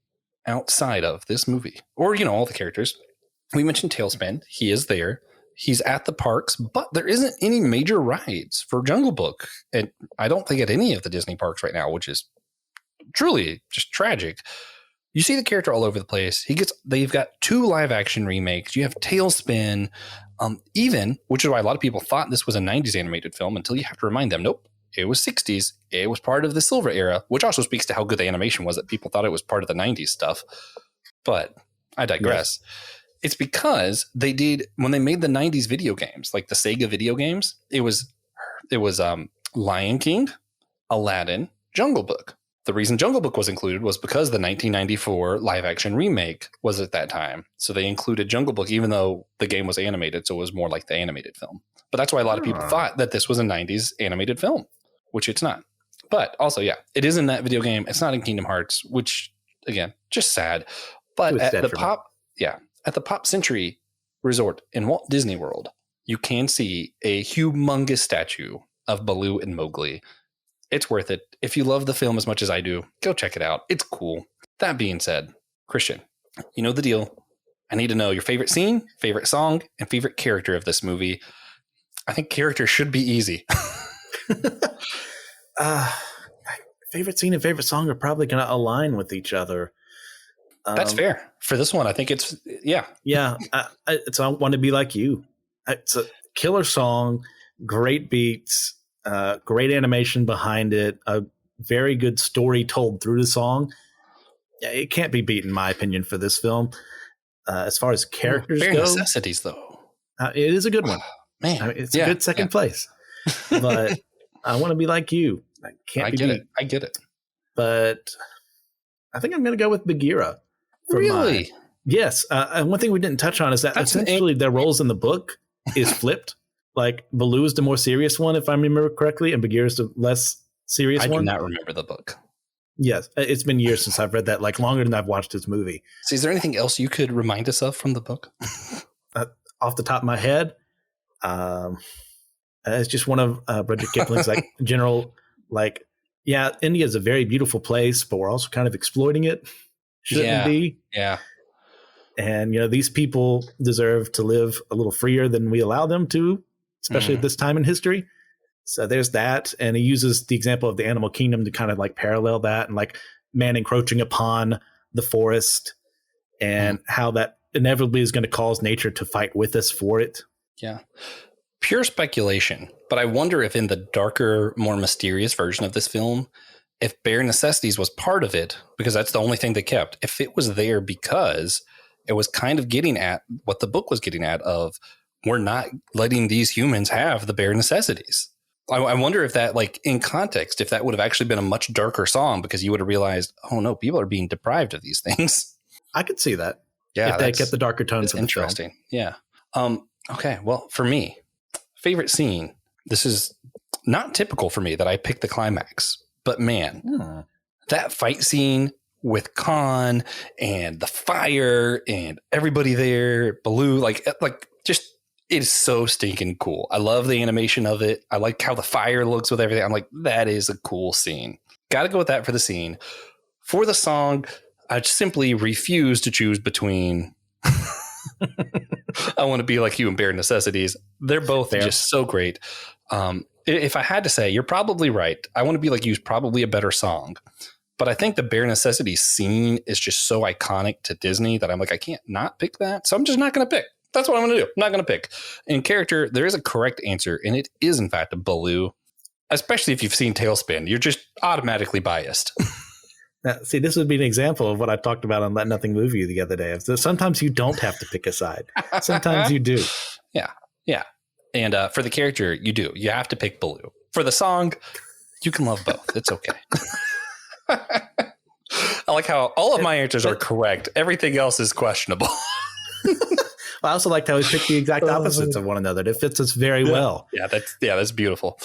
outside of this movie, or, all the characters. We mentioned Tailspin. He is there. He's at the parks, but there isn't any major rides for Jungle Book. And I don't think at any of the Disney parks right now, which is truly just tragic. You see the character all over the place. They've got 2 live action remakes. You have Tailspin, which is why a lot of people thought this was a 90s animated film until you have to remind them, nope, it was 60s. It was part of the Silver Era, which also speaks to how good the animation was that people thought it was part of the 90s stuff. But I digress. Yes. It's because when they made the 90s video games, like the Sega video games, it was Lion King, Aladdin, Jungle Book. The reason Jungle Book was included was because the 1994 live action remake was at that time. So they included Jungle Book, even though the game was animated. So it was more like the animated film. But that's why a lot of people thought that this was a 90s animated film, which it's not. But also, yeah, it is in that video game. It's not in Kingdom Hearts, which again, just sad. But at the Pop Century Resort in Walt Disney World, you can see a humongous statue of Baloo and Mowgli. It's worth it. If you love the film as much as I do, go check it out. It's cool. That being said, Christian, you know the deal. I need to know your favorite scene, favorite song, and favorite character of this movie. I think character should be easy. Favorite scene and favorite song are probably going to align with each other. That's fair. For this one, I think it's, yeah. Yeah. I Want to Be Like You. It's a killer song, great beats, great animation behind it, a very good story told through the song. It can't be beat, in my opinion, for this film. As far as characters Bare go, Necessities, though. it is a good one. Man, it's a good second place. But I Want to Be Like You. I get it. But I think I'm going to go with Bagheera. Really? Yes. And one thing we didn't touch on is that essentially their roles in the book is flipped. Like Baloo is the more serious one, if I remember correctly, and Bagheera is the less serious one. I do not remember the book. Yes. It's been years since I've read that, like longer than I've watched this movie. So is there anything else you could remind us of from the book? Off the top of my head, it's just one of Rudyard Kipling's like general, like, yeah, India is a very beautiful place, but we're also kind of exploiting it. Shouldn't be. Yeah. And, these people deserve to live a little freer than we allow them to, especially at this time in history. So there's that. And he uses the example of the animal kingdom to kind of like parallel that, and like man encroaching upon the forest and how that inevitably is going to cause nature to fight with us for it. Yeah. Pure speculation. But I wonder if in the darker, more mysterious version of this film, if Bare Necessities was part of it, because that's the only thing they kept, if it was there because it was kind of getting at what the book was getting at of, we're not letting these humans have the bare necessities. I wonder if that, like in context, if that would have actually been a much darker song, because you would have realized, oh no, people are being deprived of these things. I could see that. Yeah. If they kept the darker tones. Interesting. Yeah. Okay. Well, for me, favorite scene, this is not typical for me that I pick the climax. But man, that fight scene with Khan and the fire and everybody there, Baloo, like just, it is so stinking cool. I love the animation of it. I like how the fire looks with everything. I'm like, that is a cool scene. Got to go with that for the scene. For the song, I simply refuse to choose between I Want to Be Like You and Bare Necessities. They're both just so great. If I had to say, you're probably right. I Want to Be Like You is probably a better song. But I think the Bare Necessities scene is just so iconic to Disney that I'm like, I can't not pick that. So I'm just not going to pick. That's what I'm going to do. I'm not going to pick. In character, there is a correct answer, and it is, in fact, a Baloo. Especially if you've seen Tailspin. You're just automatically biased. Now, see, this would be an example of what I talked about on That Nothing Movie the other day. So sometimes you don't have to pick a side. Sometimes you do. Yeah. Yeah. And for the character, you do. You have to pick Baloo. For the song, you can love both. It's okay. I like how all of my answers are correct. Everything else is questionable. I also liked how we picked the exact opposites of one another. It fits us very well. Yeah, that's beautiful.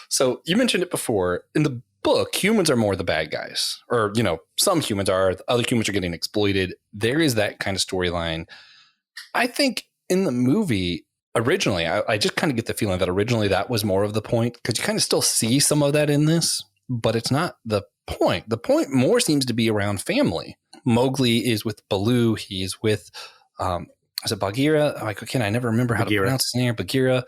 So you mentioned it before. In the book, humans are more the bad guys. Or, some humans are. Other humans are getting exploited. There is that kind of storyline. I think in the movie, originally, I just kind of get the feeling that originally that was more of the point, because you kind of still see some of that in this, but it's not the point. The point more seems to be around family. Mowgli is with Baloo. He's with, is it Bagheera? I never remember how to pronounce his name. Bagheera.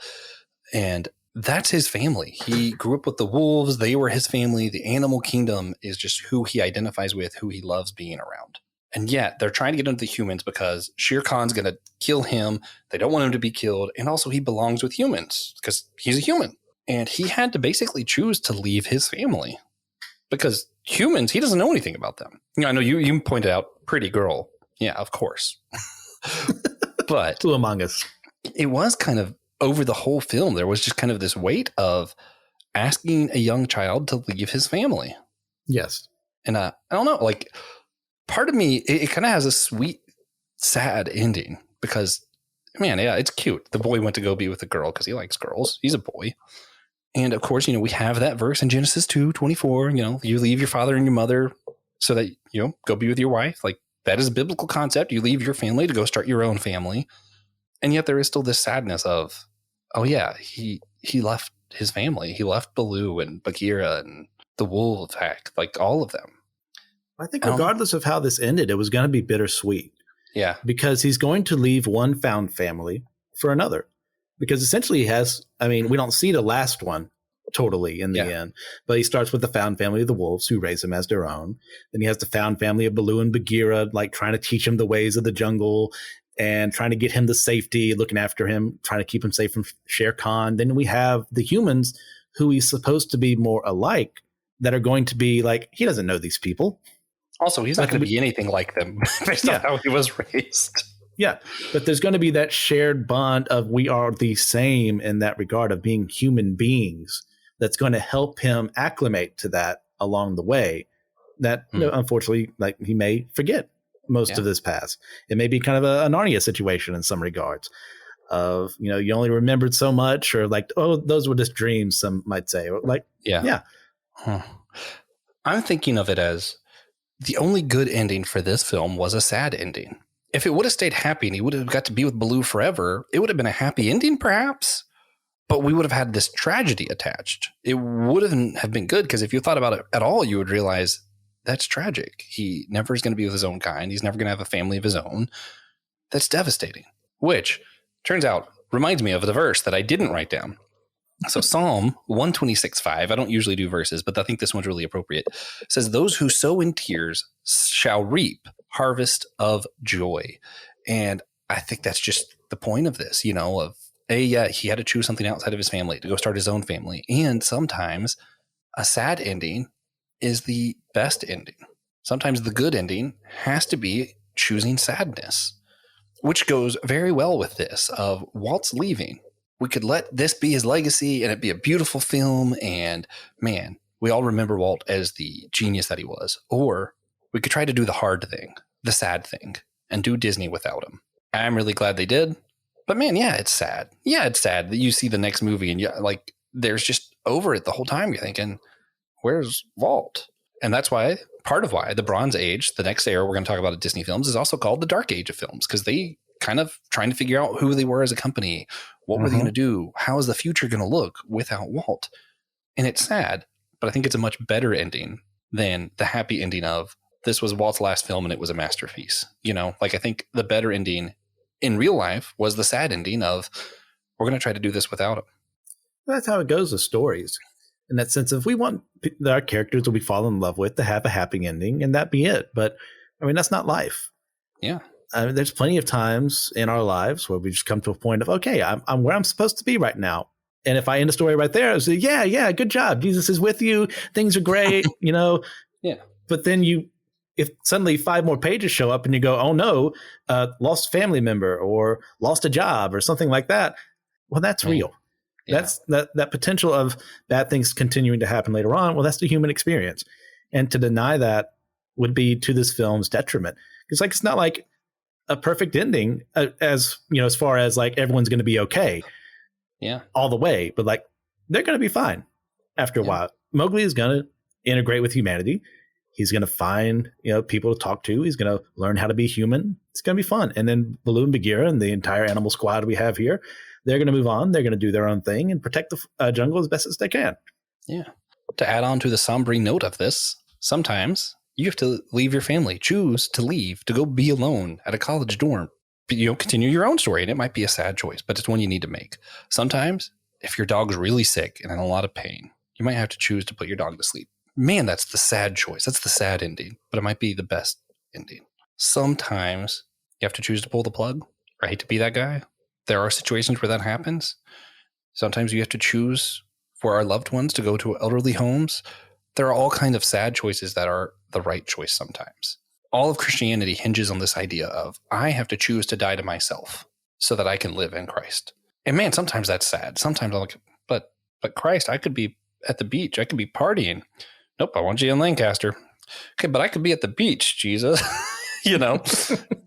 And that's his family. He grew up with the wolves. They were his family. The animal kingdom is just who he identifies with, who he loves being around. And yet they're trying to get into the humans because Shere Khan's going to kill him. They don't want him to be killed. And also he belongs with humans because he's a human. And he had to basically choose to leave his family because humans, he doesn't know anything about them. I know you pointed out Pretty Girl. Yeah, of course. But Two Among Us. It was kind of over the whole film. There was just kind of this weight of asking a young child to leave his family. Yes. And I don't know, like part of me, it kind of has a sweet, sad ending because, man, yeah, it's cute. The boy went to go be with a girl because he likes girls. He's a boy. And of course, we have that verse in Genesis 2:24, you leave your father and your mother so that, go be with your wife. Like, that is a biblical concept. You leave your family to go start your own family. And yet there is still this sadness of, oh yeah, he left his family. He left Baloo and Bagheera and the wolf pack, like all of them. I think regardless of how this ended, it was going to be bittersweet. Yeah. Because he's going to leave one found family for another. Because essentially he has, we don't see the last one totally in the end, but he starts with the found family of the wolves who raise him as their own. Then he has the found family of Baloo and Bagheera, like trying to teach him the ways of the jungle and trying to get him to safety, looking after him, trying to keep him safe from Shere Khan. Then we have the humans who he's supposed to be more alike that are going to be like, he doesn't know these people. Also, he's not going to be anything like them based on how he was raised. Yeah, but there's going to be that shared bond of we are the same in that regard of being human beings that's going to help him acclimate to that along the way that unfortunately, like, he may forget most of this past. It may be kind of a Narnia situation in some regards of, you only remembered so much, or like, oh, those were just dreams, some might say, or like, I'm thinking of it as the only good ending for this film was a sad ending. If it would have stayed happy and he would have got to be with Baloo forever, it would have been a happy ending, perhaps. But we would have had this tragedy attached. It wouldn't have been good, because if you thought about it at all, you would realize that's tragic. He never is going to be with his own kind. He's never going to have a family of his own. That's devastating. Which, turns out, reminds me of the verse that I didn't write down. So Psalm 126:5, I don't usually do verses, but I think this one's really appropriate. It says, "Those who sow in tears shall reap harvest of joy." And I think that's just the point of this, he had to choose something outside of his family to go start his own family. And sometimes a sad ending is the best ending. Sometimes the good ending has to be choosing sadness, which goes very well with this of Walt's leaving. We could let this be his legacy and it be a beautiful film. And man, we all remember Walt as the genius that he was. Or we could try to do the hard thing, the sad thing, and do Disney without him. I'm really glad they did. But man, it's sad. Yeah, it's sad that you see the next movie and there's just over it the whole time. You're thinking, where's Walt? And that's part of why the Bronze Age, the next era we're going to talk about at Disney Films, is also called the Dark Age of films, because they kind of trying to figure out who they were as a company. What were they going to do? How is the future going to look without Walt? And it's sad, but I think it's a much better ending than the happy ending of this was Walt's last film and it was a masterpiece. I think the better ending in real life was the sad ending of we're going to try to do this without him. That's how it goes with stories. In that sense of we want our characters that we fall in love with to have a happy ending and that be it. But that's not life. Yeah. There's plenty of times in our lives where we just come to a point of, okay, I'm where I'm supposed to be right now. And if I end a story right there, I say, yeah, good job. Jesus is with you. Things are great, Yeah. But then if suddenly 5 more pages show up and you go, oh no, lost family member or lost a job or something like that. Well, that's real. Yeah. That's that potential of bad things continuing to happen later on. Well, that's the human experience. And to deny that would be to this film's detriment. It's it's not like a perfect ending as far as everyone's going to be okay. Yeah. All the way. But they're going to be fine after a while. Mowgli is going to integrate with humanity. He's going to find, people to talk to. He's going to learn how to be human. It's going to be fun. And then Baloo and Bagheera and the entire animal squad we have here, they're going to move on. They're going to do their own thing and protect the jungle as best as they can. Yeah. To add on to the somber note of this, sometimes you have to leave your family, choose to leave, to go be alone at a college dorm. Continue your own story, and it might be a sad choice, but it's one you need to make. Sometimes, if your dog's really sick and in a lot of pain, you might have to choose to put your dog to sleep. Man, that's the sad choice. That's the sad ending, but it might be the best ending. Sometimes you have to choose to pull the plug. I hate to be that guy. There are situations where that happens. Sometimes you have to choose for our loved ones to go to elderly homes. There are all kinds of sad choices that are the right choice sometimes. All of Christianity hinges on this idea of I have to choose to die to myself so that I can live in Christ. And man, sometimes that's sad. Sometimes I'm like, but Christ, I could be at the beach. I could be partying. Nope, I want you in Lancaster. Okay, but I could be at the beach, Jesus.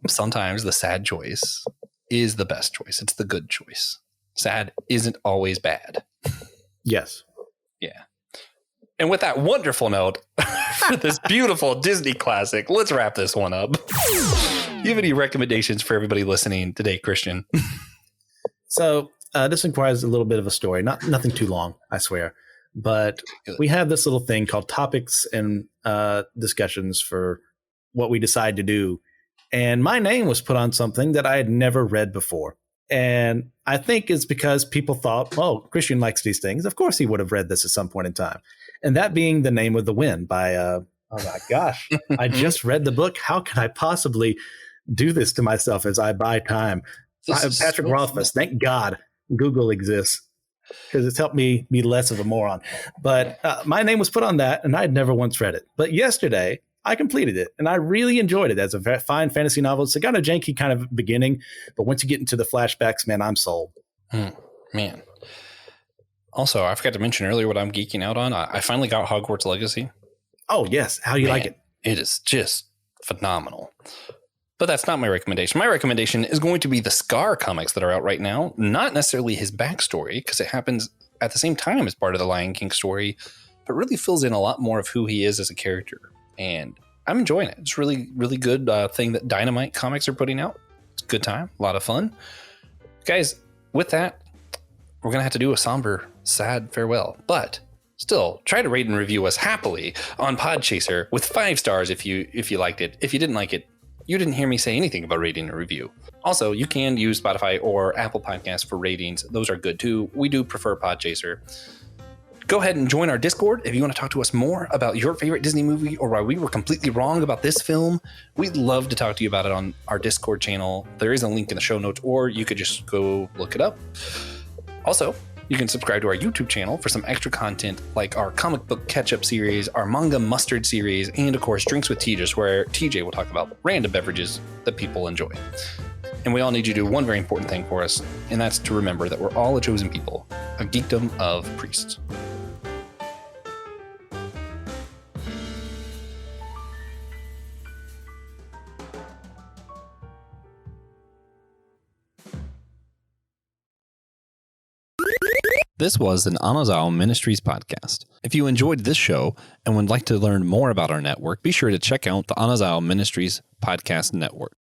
Sometimes the sad choice is the best choice. It's the good choice. Sad isn't always bad. Yes. Yeah. And with that wonderful note, for this beautiful Disney classic, let's wrap this one up. You have any recommendations for everybody listening today, Christian? So this requires a little bit of a story, nothing too long, I swear. But we have this little thing called topics and discussions for what we decide to do. And my name was put on something that I had never read before. And I think it's because people thought, oh, Christian likes these things. Of course he would have read this at some point in time. And that being The Name of the Wind by, oh my gosh, I just read the book. How can I possibly do this to myself as I buy time? Patrick Rothfuss, thank God Google exists, because it's helped me be less of a moron. But my name was put on that, and I had never once read it. But yesterday, I completed it, and I really enjoyed it as a fine fantasy novel. It's got a janky kind of beginning, but once you get into the flashbacks, man, I'm sold. Man. Also, I forgot to mention earlier what I'm geeking out on. I finally got Hogwarts Legacy. Oh, yes. How do you like it? It is just phenomenal. But that's not my recommendation. My recommendation is going to be the Scar comics that are out right now. Not necessarily his backstory, because it happens at the same time as part of the Lion King story, but really fills in a lot more of who he is as a character. And I'm enjoying it. It's really, really good thing that Dynamite Comics are putting out. It's a good time, a lot of fun. Guys, with that, we're going to have to do a somber, sad farewell. But still, try to rate and review us happily on Podchaser with 5 stars if you liked it. If you didn't like it, you didn't hear me say anything about rating or review. Also, you can use Spotify or Apple Podcasts for ratings. Those are good too. We do prefer Podchaser. Go ahead and join our Discord if you want to talk to us more about your favorite Disney movie or why we were completely wrong about this film. We'd love to talk to you about it on our Discord channel. There is a link in the show notes, or you could just go look it up. Also, you can subscribe to our YouTube channel for some extra content like our comic book catch-up series, our manga mustard series, and of course, Drinks with TJ, where TJ will talk about random beverages that people enjoy. And we all need you to do one very important thing for us, and that's to remember that we're all a chosen people, a geekdom of priests. This was an Anazao Ministries podcast. If you enjoyed this show and would like to learn more about our network, be sure to check out the Anazao Ministries Podcast Network.